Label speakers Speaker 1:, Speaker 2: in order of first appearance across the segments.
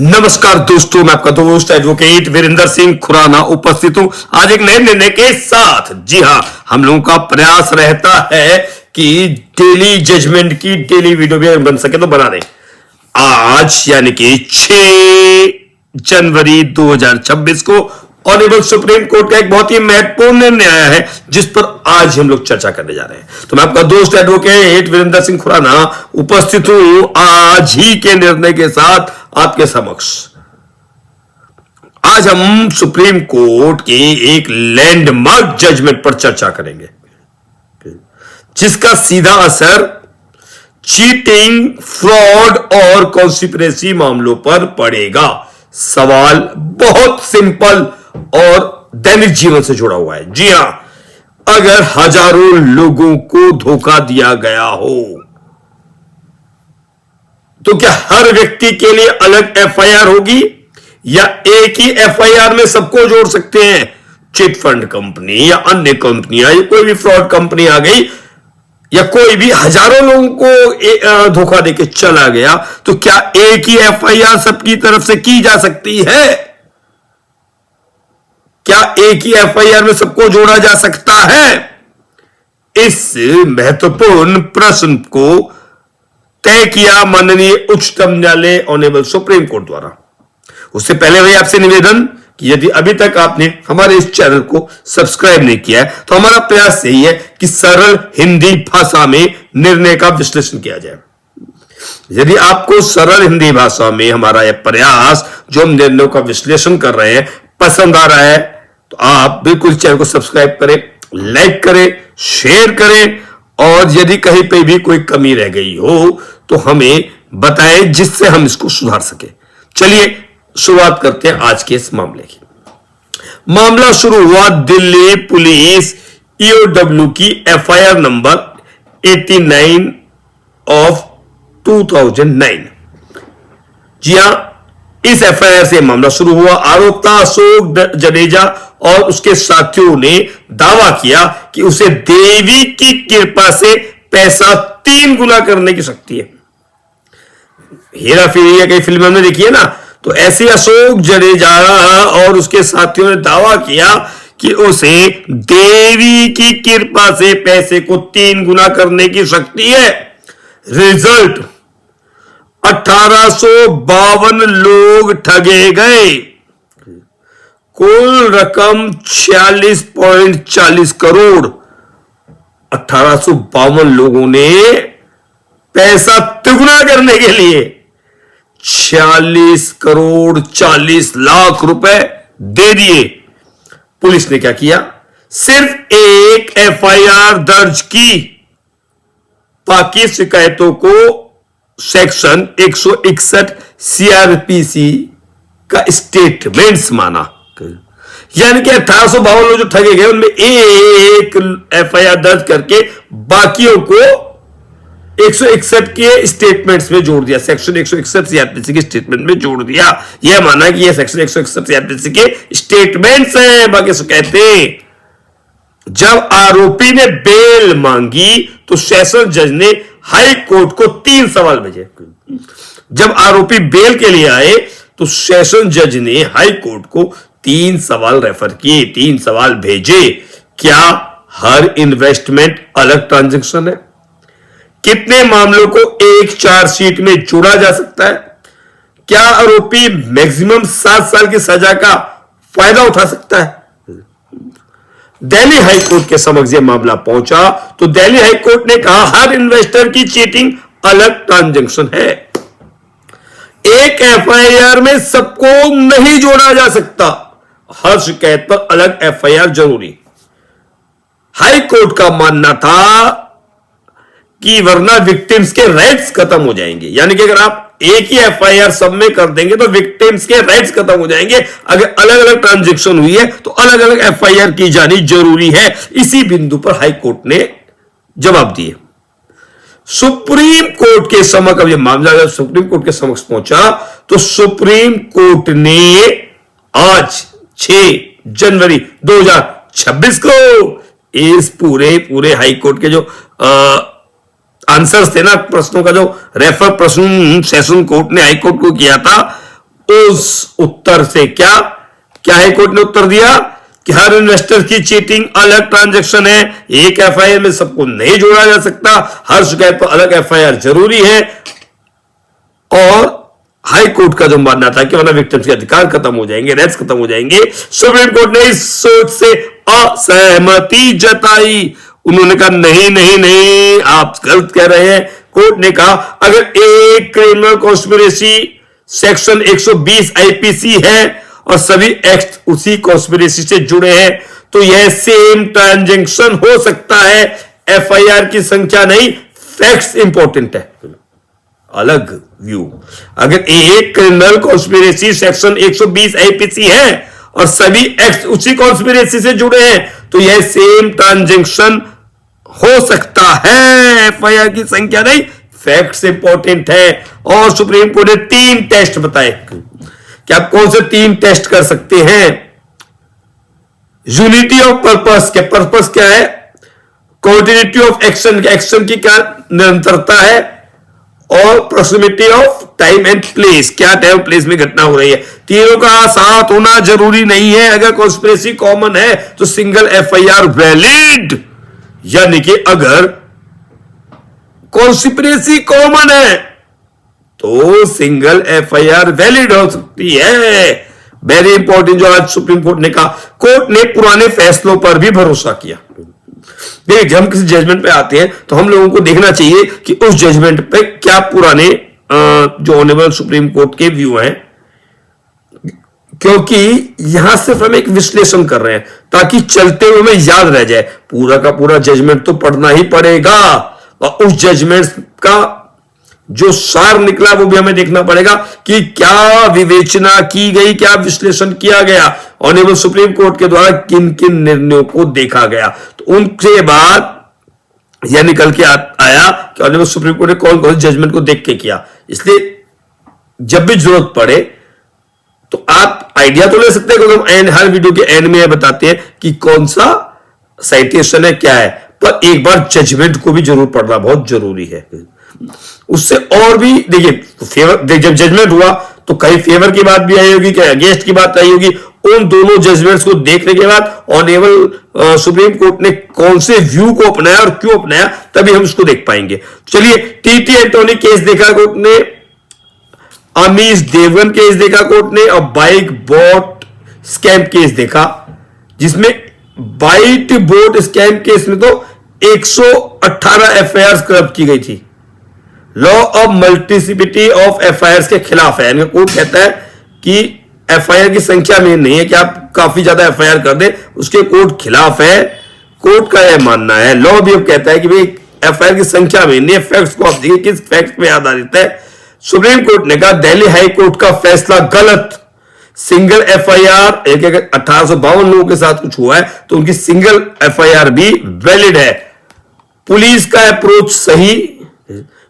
Speaker 1: नमस्कार दोस्तों, मैं आपका दोस्त एडवोकेट वीरेंद्र सिंह खुराना उपस्थित हूं आज एक नए निर्णय के साथ। जी हां, हम लोगों का प्रयास रहता है कि डेली जजमेंट की डेली वीडियो भी बन सके तो बना दें। आज यानी कि 6 जनवरी 2026 को ऑनरेबल सुप्रीम कोर्ट का एक बहुत ही महत्वपूर्ण निर्णय आया है, जिस पर आज हम लोग चर्चा करने जा रहे हैं। तो मैं आपका दोस्त एडवोकेट वीरेंद्र सिंह खुराना उपस्थित हूं आज ही के निर्णय के साथ आपके समक्ष। आज हम सुप्रीम कोर्ट के एक लैंडमार्क जजमेंट पर चर्चा करेंगे, जिसका सीधा असर चीटिंग, फ्रॉड और कॉन्स्पिरेसी मामलों पर पड़ेगा। सवाल बहुत सिंपल और दैनिक जीवन से जुड़ा हुआ है। जी हां, अगर हजारों लोगों को धोखा दिया गया हो तो क्या हर व्यक्ति के लिए अलग एफआईआर होगी या एक ही एफआईआर में सबको जोड़ सकते हैं? चिट फंड कंपनी या अन्य कंपनियां या कोई भी फ्रॉड कंपनी आ गई या कोई भी हजारों लोगों को धोखा देके चला गया, तो क्या एक ही एफआईआर सबकी तरफ से की जा सकती है? क्या एक ही एफआईआर में सबको जोड़ा जा सकता है? इस महत्वपूर्ण प्रश्न को तय किया माननीय उच्चतम न्यायालय ऑनरेबल सुप्रीम कोर्ट द्वारा। उससे पहले भाई आपसे निवेदन कि यदि अभी तक आपने हमारे इस चैनल को सब्सक्राइब नहीं किया है तो हमारा प्रयास यही है कि सरल हिंदी भाषा में निर्णय का विश्लेषण किया जाए। यदि आपको सरल हिंदी भाषा में हमारा यह प्रयास, जो हम निर्णयों का विश्लेषण कर रहे हैं, पसंद आ रहा है तो आप बिल्कुल चैनल को सब्सक्राइब करें, लाइक करें, शेयर करें और यदि कहीं पे भी कोई कमी रह गई हो तो हमें बताएं, जिससे हम इसको सुधार सके। चलिए शुरुआत करते हैं आज के इस मामले की। मामला शुरू हुआ दिल्ली पुलिस ईओडब्ल्यू की एफआईआर नंबर 89 ऑफ 2009। जी हां, इस एफआईआर से मामला शुरू हुआ। आरोप था अशोक जडेजा और उसके साथियों ने दावा किया कि उसे देवी की कृपा से पैसा 3 गुना करने की शक्ति है। हेरा फेरी या कई फिल्मों में देखिए ना, तो ऐसे अशोक जडेजा और उसके साथियों ने दावा किया कि उसे देवी की कृपा से पैसे को 3 गुना करने की शक्ति है। रिजल्ट 1852 लोग ठगे गए। कुल रकम 46.40 करोड़। 1852 लोगों ने पैसा तिगुना करने के लिए 46 करोड़ 40 लाख रुपए दे दिए। पुलिस ने क्या किया? सिर्फ एक एफआईआर दर्ज की। बाकी शिकायतों को सेक्शन 161 सीआरपीसी का स्टेटमेंट्स माना। यानी कि 1852 लोग जो ठगे गए उनमें एक एफआईआर दर्ज करके बाकियों को 161 के स्टेटमेंट्स में जोड़ दिया। सेक्शन 161 सीआरपीसी के स्टेटमेंट में जोड़ दिया। यह माना कि यह सेक्शन 161 सीआरपीसी के स्टेटमेंट्स हैं, बाकी शिकायतें। जब आरोपी ने बेल मांगी तो सेशन जज ने हाई कोर्ट को 3 सवाल भेजे। जब आरोपी बेल के लिए आए तो सेशन जज ने हाई कोर्ट को 3 सवाल रेफर किए, 3 सवाल भेजे। क्या हर इन्वेस्टमेंट अलग ट्रांजैक्शन है? कितने मामलों को एक चार्जशीट में जोड़ा जा सकता है? क्या आरोपी मैक्सिमम 7 साल की सजा का फायदा उठा सकता है? दिल्ली हाईकोर्ट के समक्ष यह मामला पहुंचा तो दिल्ली हाईकोर्ट ने कहा हर इन्वेस्टर की चीटिंग अलग ट्रांजैक्शन है। एक एफआईआर में सबको नहीं जोड़ा जा सकता। हर शिकायत पर अलग एफआईआर जरूरी। हाई कोर्ट का मानना था कि वरना विक्टिम्स के राइट्स खत्म हो जाएंगे। यानी कि अगर आप एक ही एफआईआर सब में कर देंगे तो विक्टिम्स के राइट्स खत्म हो जाएंगे। अगर अलग अलग ट्रांजैक्शन हुई है तो अलग अलग एफआईआर की जानी जरूरी है। इसी बिंदु पर हाई कोर्ट ने जवाब दिए। सुप्रीम कोर्ट के समक्ष अब यह मामला जब सुप्रीम कोर्ट के समक्ष पहुंचा तो सुप्रीम कोर्ट ने आज 6 जनवरी 2026 को इस पूरे हाई कोर्ट के जो आंसर्स थे ना, प्रश्नों का जो रेफर प्रश्न सेशन कोर्ट ने हाई कोर्ट को किया था, उस उत्तर से क्या क्या हाई कोर्ट ने उत्तर दिया कि हर इन्वेस्टर की चीटिंग अलग ट्रांजैक्शन है, एक एफआईआर में सबको नहीं जोड़ा जा सकता, हर शिकायत पर अलग एफआईआर जरूरी है। और हाई कोर्ट का जो मानना था कि वरना विक्टिम्स के अधिकार खत्म हो जाएंगे, राइट्स खत्म हो जाएंगे, सुप्रीम कोर्ट ने इस सोच से असहमति जताई। उन्होंने कहा नहीं नहीं नहीं, आप गलत कह रहे हैं। कोर्ट ने कहा अगर एक क्रिमिनल कॉन्स्पिरेसी सेक्शन 120 आईपीसी है और सभी एक्ट उसी कॉन्स्पिरेसी से जुड़े हैं तो यह सेम ट्रांजैक्शन हो सकता है, एफआईआर की संख्या नहीं, फैक्ट्स इंपॉर्टेंट है। अलग व्यू, अगर एक क्रिमिनल कॉन्स्पिरेसी सेक्शन 120 आईपीसी है और सभी एक्ट उसी कॉन्स्पिरेसी से जुड़े हैं तो यह सेम ट्रांजैक्शन हो सकता है, एफआईआर की संख्या नहीं, फैक्ट्स इंपॉर्टेंट है। और सुप्रीम कोर्ट ने 3 टेस्ट बताए कि आप कौन से 3 टेस्ट कर सकते हैं। यूनिटी ऑफ पर्पस, के पर्पस क्या है, कॉन्टिन्यूटी ऑफ एक्शन, एक्शन की क्या निरंतरता है, और proximity of time and place, क्या टाइम प्लेस में घटना हो रही है। तीनों का साथ होना जरूरी नहीं है। अगर कॉन्स्पिरेसी कॉमन है तो सिंगल एफआईआर वैलिड, यानी कि अगर कॉन्स्पिरेसी कॉमन है तो सिंगल एफआईआर वैलिड हो सकती है। वेरी इंपॉर्टेंट जो आज सुप्रीम कोर्ट ने कहा। कोर्ट ने पुराने फैसलों पर भी भरोसा किया। देखिए जब हम किसी जजमेंट पे आते हैं तो हम लोगों को देखना चाहिए कि उस जजमेंट पे क्या पुराने जो ऑनरेबल सुप्रीम कोर्ट के व्यू हैं, क्योंकि यहां सिर्फ हम एक विश्लेषण कर रहे हैं ताकि चलते हुए हमें याद रह जाए। पूरा का पूरा जजमेंट तो पढ़ना ही पड़ेगा और उस जजमेंट का जो सार निकला वो भी हमें देखना पड़ेगा कि क्या विवेचना की गई, क्या विश्लेषण किया गया, ऑनरेबल सुप्रीम कोर्ट के द्वारा किन किन निर्णयों को देखा गया। तो उनके बाद यह निकल के आया कि ऑनरेबल सुप्रीम कोर्ट ने कौन कौन से जजमेंट को देख के किया। इसलिए जब भी जरूरत पड़े तो आप आइडिया तो ले सकते हैं, क्योंकि हम हर वीडियो के एंड में बताते हैं कि कौन सा साइटेशन है, क्या है, पर एक बार जजमेंट को भी जरूर पढ़ना बहुत जरूरी है। उससे और भी देखिए फेवर, जब जजमेंट हुआ तो कहीं फेवर की बात भी आई होगी, कहीं अगेंस्ट की बात आई होगी। उन दोनों जजमेंट्स को देखने के बाद ऑनरेबल सुप्रीम कोर्ट ने कौन से व्यू को अपनाया और क्यों अपनाया, तभी हम उसको देख पाएंगे। चलिए, टीटी एंटोनी केस देखा कोर्ट ने, अमीश देवगन केस देखा कोर्ट ने, और बाइक बोट स्कैम केस देखा, जिसमें बाइक बोट स्कैम केस में तो 118 एफआईआर क्लब की गई थी। लॉ ऑफ मल्टीसिपिटी ऑफ एफआईआर के खिलाफ है, यानी कोर्ट कहता है कि एफआईआर की संख्या में नहीं है कि आप काफी ज्यादा एफआईआर कर दे, उसके कोर्ट खिलाफ है। कोर्ट का यह मानना है, लॉ भी अब कहता है कि भाई एफआईआर की संख्या में नहीं है, फैक्ट्स को आप देखिए किस फैक्ट पे आधारित है। सुप्रीम कोर्ट ने कहा दिल्ली हाई कोर्ट का फैसला गलत, सिंगल एफआईआर, एक 1852 लोगों के साथ कुछ हुआ है तो उनकी सिंगल एफआईआर भी वैलिड है। पुलिस का अप्रोच सही,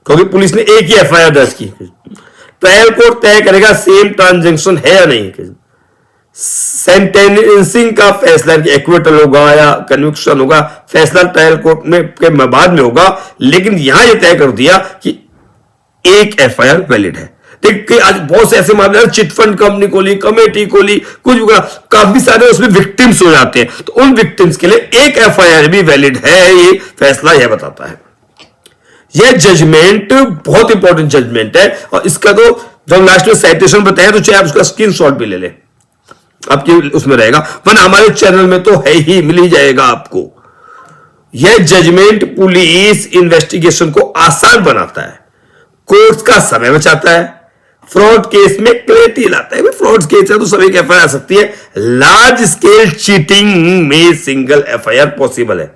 Speaker 1: क्योंकि पुलिस ने एक ही एफआईआर दर्ज की। ट्रायल कोर्ट तय करेगा सेम ट्रांजैक्शन है या नहीं। सेंटेंसिंग का फैसला एक्विटल होगा या कन्विक्शन होगा, फैसला ट्रायल कोर्ट में के बाद में होगा, लेकिन यहां यह तय कर दिया कि एक एफआईआर वैलिड है। देखिए आज बहुत से ऐसे मामले, चिटफंड कंपनी खोली, कमेटी खोली, कुछ काफी सारे उसमें विक्टिम्स हो जाते हैं, तो उन विक्टिम्स के लिए एक एफआईआर भी वैलिड है, ये फैसला यह बताता है। यह जजमेंट बहुत इंपॉर्टेंट जजमेंट है, और इसका तो जब लास्ट में साइटेशन बताया तो चाहे आप उसका स्क्रीनशॉट भी ले लें, आपके उसमें रहेगा, वरना हमारे चैनल में तो है ही, मिल ही जाएगा आपको। यह जजमेंट पुलिस इन्वेस्टिगेशन को आसान बनाता है, कोर्ट का समय बचाता है, फ्रॉड केस में क्लैरिटी लाता है। फ्रॉड केस है तो सभी की एफआईआर आ सकती है, लार्ज स्केल चीटिंग में सिंगल एफआईआर पॉसिबल है।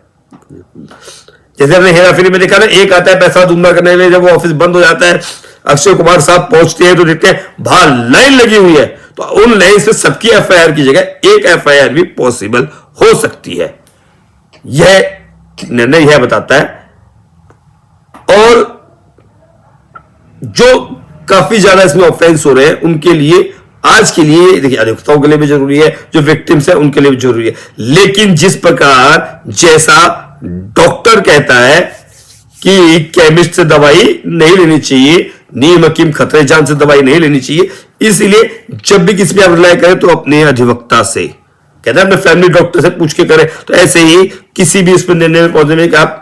Speaker 1: जैसे हमने हेराफेरी में देखा ना, एक आता है पैसा धंधा करने के लिए, जब वो ऑफिस बंद हो जाता है, अक्षय कुमार साहब पहुंचते हैं तो देखते हैं बाहर लाइन लगी हुई है, तो उन लाइन से सबकी एफआईआर की जगह एक एफआईआर भी पॉसिबल हो सकती है। यह निर्णय यह बताता है। और जो काफी ज्यादा इसमें ऑफेंस हो रहे हैं उनके लिए, आज के लिए देखिए अधिवक्ताओं के लिए भी जरूरी है, जो विक्टिम्स है उनके लिए भी जरूरी है। लेकिन जिस प्रकार जैसा डॉक्टर कहता है कि केमिस्ट से दवाई नहीं लेनी चाहिए, नीम हकीम खतरे जान से दवाई नहीं लेनी चाहिए, इसलिए जब भी किसी पे आप रिलाई करें तो अपने अधिवक्ता से, कहते हैं अपने फैमिली डॉक्टर से पूछ के करें। तो ऐसे ही किसी भी इसमें निर्णय में पहुंचने में आप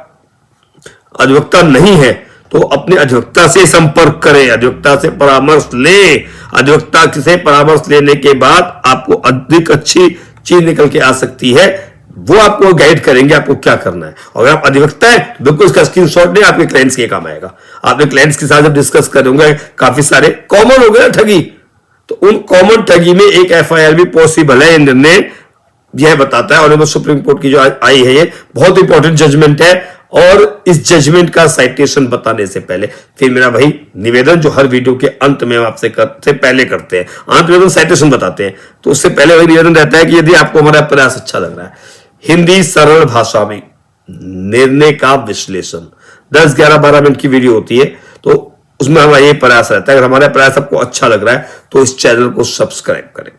Speaker 1: अधिवक्ता नहीं है तो अपने अधिवक्ता से संपर्क करें, अधिवक्ता से परामर्श लें। अधिवक्ता से परामर्श लेने के बाद आपको अधिक अच्छी चीज निकल के आ सकती है, वो आपको गाइड करेंगे आपको क्या करना है। और अगर आप अधिवक्ता है तो बिल्कुल इसका स्क्रीनशॉट लें, आपके क्लाइंट्स के काम आएगा। आपके क्लाइंट्स के साथ जब डिस्कस करेंगे, काफी सारे कॉमन हो गए ठगी, तो उन कॉमन ठगी में एक एफआईआर भी पॉसिबल है। निर्णय यह बताता है, और सुप्रीम कोर्ट की जो आई है, ये बहुत इंपॉर्टेंट जजमेंट है। और इस जजमेंट का साइटेशन बताने से पहले फिर मेरा भाई निवेदन, जो हर वीडियो के अंत में हम आपसे पहले करते हैं, अंत में तो साइटेशन बताते हैं, तो उससे पहले वही निवेदन रहता है कि यदि आपको हमारा प्रयास अच्छा लग रहा है, हिंदी सरल भाषा में निर्णय का विश्लेषण 10, 11, 12 मिनट की वीडियो होती है, तो उसमें हमारा ये प्रयास रहता है। अगर हमारा प्रयास आपको अच्छा लग रहा है तो इस चैनल को सब्सक्राइब करें,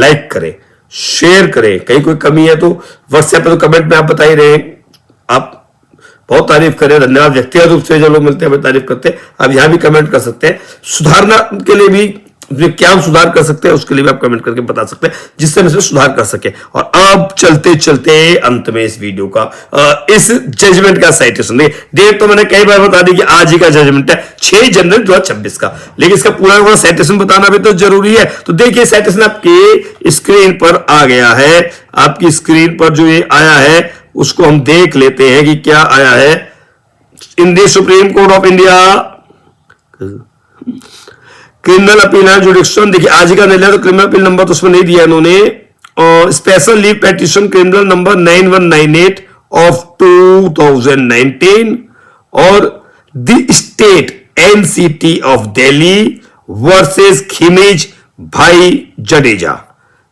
Speaker 1: लाइक करें, शेयर करें। कहीं कोई कमी है तो व्हाट्सएप पर तो कमेंट में आप बता ही रहे हैं। आप बहुत तारीफ करें, धन्यवाद। व्यक्तिगत रूप से जो लोग मिलते हैं तारीफ करते हैं, आप यहां भी कमेंट कर सकते हैं। सुधारना के लिए भी क्या हम सुधार कर सकते हैं उसके लिए भी आप कमेंट करके बता सकते हैं, जिससे हम इसमें सुधार कर सके। और अब चलते चलते अंत में इस वीडियो का इस जजमेंट का साइटेशन, डेट तो मैंने कई बार बता दी कि आज ही का जजमेंट है 6 जनवरी 2026 का, लेकिन इसका पूरा साइटेशन बताना भी तो जरूरी है। तो देखिए साइटेशन आपकी स्क्रीन पर आ गया है। आपकी स्क्रीन पर जो ये आया है उसको हम देख लेते हैं कि क्या आया है। In the supreme court of India criminal appeal and जुडिक्शन, देखिए आज का निर्णय, तो क्रिमिनल अपील नंबर तो उसमें नहीं दिया इन्होंने, और special leave petition criminal number 9198 of 2019 और the state NCT of Delhi versus Khimji bhai Jadeja,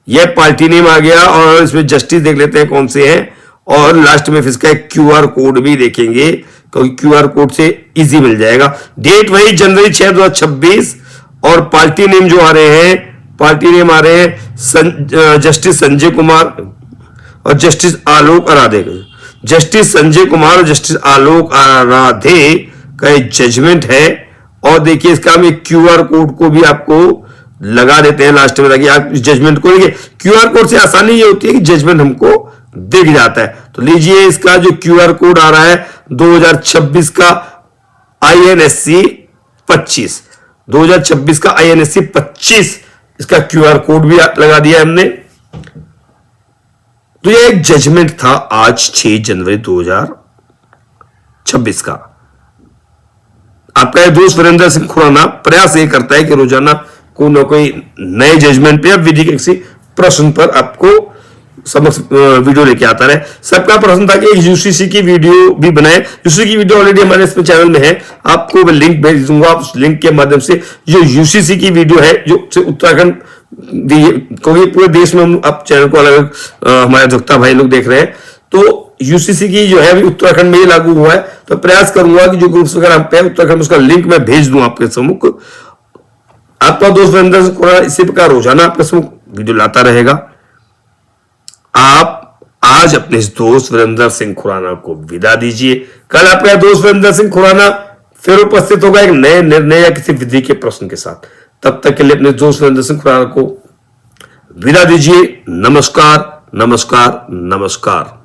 Speaker 1: यह पार्टी नेम आ गया। और इसमें जस्टिस देख लेते हैं कौन से हैं, और लास्ट में फिर इसका एक क्यूआर कोड भी देखेंगे, क्योंकि क्यूआर कोड से इजी मिल जाएगा। डेट वही जनवरी 6, 2026, और पार्टी नेम जो आ रहे हैं, पार्टी नेम आ रहे हैं जस्टिस संजय कुमार और जस्टिस आलोक आराधे। जस्टिस संजय कुमार और जस्टिस आलोक आराधे का एक जजमेंट है। और देखिए इसका हम एक क्यूआर कोड को भी आपको लगा देते हैं लास्ट में, ताकि आप इस जजमेंट को देखिए। क्यूआर कोड से आसानी ये होती है कि जजमेंट हमको दिख जाता है। तो लीजिए इसका जो क्यूआर कोड आ रहा है 2026 का INSC 25, 2026 का INSC 25, इसका क्यूआर कोड भी लगा दिया हमने। तो यह एक जजमेंट था आज 6 जनवरी 2026 का। आपका ये दोस्त वीरेंद्र सिंह खुराना प्रयास ये करता है कि रोजाना कोई ना कोई नए जजमेंट पे या विधि के किसी प्रश्न पर आपको समक्ष वीडियो लेके आता रहे। सबका प्रश्न था कि एक यूसीसी की वीडियो भी बनाए। यूसीसी की वीडियो ऑलरेडी हमारे इसमें चैनल में है, आपको मैं लिंक भेज दूंगा। आप उस लिंक के माध्यम से जो यूसीसी की वीडियो है, जो उत्तराखंड, क्योंकि पूरे देश में हम आप चैनल को अलग हमारे अधिवक्ता भाई लोग देख रहे हैं, तो यूसीसी की जो है अभी उत्तराखंड में ही लागू हुआ है। तो प्रयास करूंगा कि जो ग्रुप्स वगैरह हम पे उत्तराखंड में उसका लिंक मैं भेज दूं आपके सम्मुख। आपका दोस्त वीरेंद्र सिंह खुराना इसी प्रकार रोजाना आपके सम्मुख वीडियो लाता रहेगा। आप आज अपने इस दोस्त वीरेंद्र सिंह खुराना को विदा दीजिए। कल आपका दोस्त वीरेंद्र सिंह खुराना फिर उपस्थित होगा एक नए निर्णय या किसी विधि के प्रश्न के साथ। तब तक के लिए अपने दोस्त वीरेंद्र सिंह खुराना को विदा दीजिए। नमस्कार, नमस्कार, नमस्कार।